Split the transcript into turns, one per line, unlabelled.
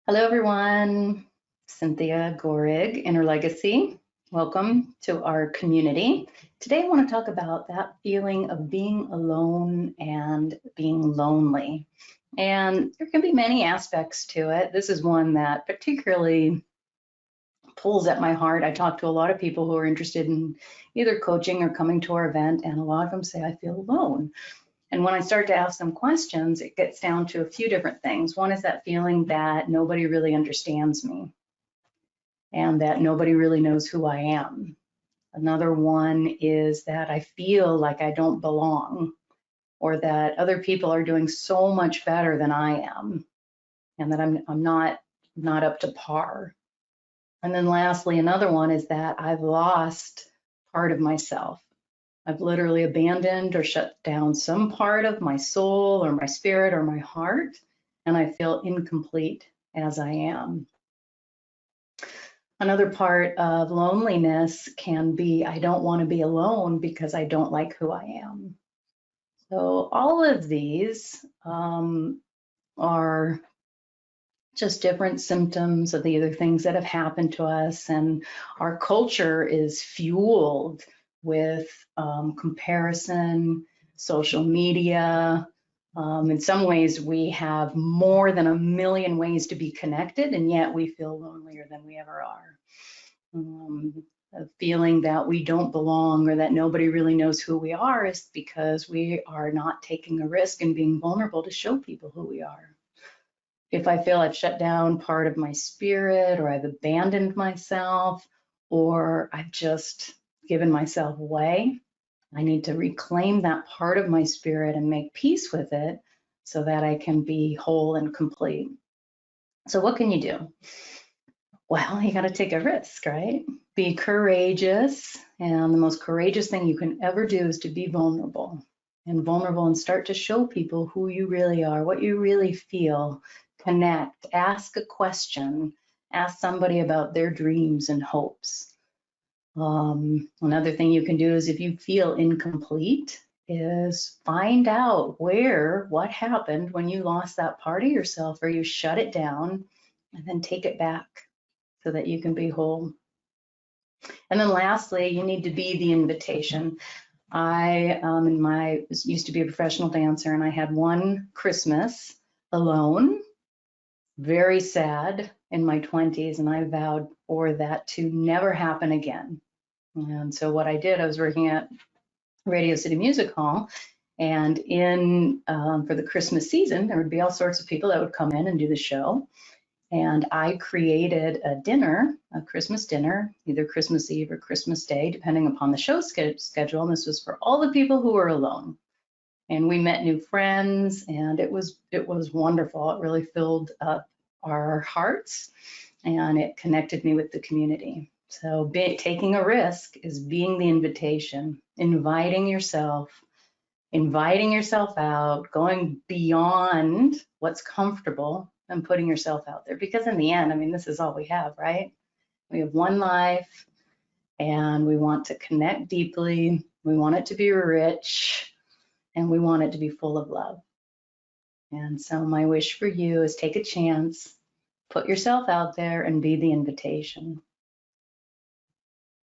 Hello, everyone. Cynthia Gorig, Inner Legacy. Welcome to our community. Today, I want to talk about that feeling of being alone and being lonely. And there can be many aspects to it. This is one that particularly pulls at my heart. I talk to a lot of people who are interested in either coaching or coming to our event, and a lot of them say, I feel alone. And when I start to ask them questions, it gets down to a few different things. One is that feeling that nobody really understands me and that nobody really knows who I am. Another one is that I feel like I don't belong, or that other people are doing so much better than I am, and that I'm not up to par. And then lastly, another one is that I've lost part of myself. I've literally abandoned or shut down some part of my soul or my spirit or my heart, and I feel incomplete as I am. Another part of loneliness can be I don't want to be alone because I don't like who I am. So all of these are just different symptoms of the other things that have happened to us, and our culture is fueled with comparison, social media. In some ways, we have more than a million ways to be connected, and yet we feel lonelier than we ever are. A feeling that we don't belong or that nobody really knows who we are is because we are not taking a risk and being vulnerable to show people who we are. If I feel I've shut down part of my spirit, or I've abandoned myself, or I've just given myself away, I need to reclaim that part of my spirit and make peace with it so that I can be whole and complete. So what can you do? Well, you got to take a risk, right? Be courageous. And the most courageous thing you can ever do is to be vulnerable and start to show people who you really are, what you really feel. Connect, ask a question, ask somebody about their dreams and hopes. Another thing you can do is if you feel incomplete, is find out what happened when you lost that part of yourself or you shut it down, and then take it back so that you can be whole. And then lastly, you need to be the invitation. I used to be a professional dancer, and I had one Christmas alone, very sad, in my 20s, and I vowed for that to never happen again. And so what I did, I was working at Radio City Music Hall, and for the Christmas season, there would be all sorts of people that would come in and do the show. And I created a dinner, a Christmas dinner, either Christmas Eve or Christmas Day, depending upon the show schedule. And this was for all the people who were alone. And we met new friends, and it was wonderful. It really filled up our hearts, and it connected me with the community. So taking a risk is being the invitation, inviting yourself out, going beyond what's comfortable and putting yourself out there. Because in the end, I mean, this is all we have, right? We have one life, and we want to connect deeply. We want it to be rich, and we want it to be full of love. And so my wish for you is take a chance, put yourself out there, and be the invitation.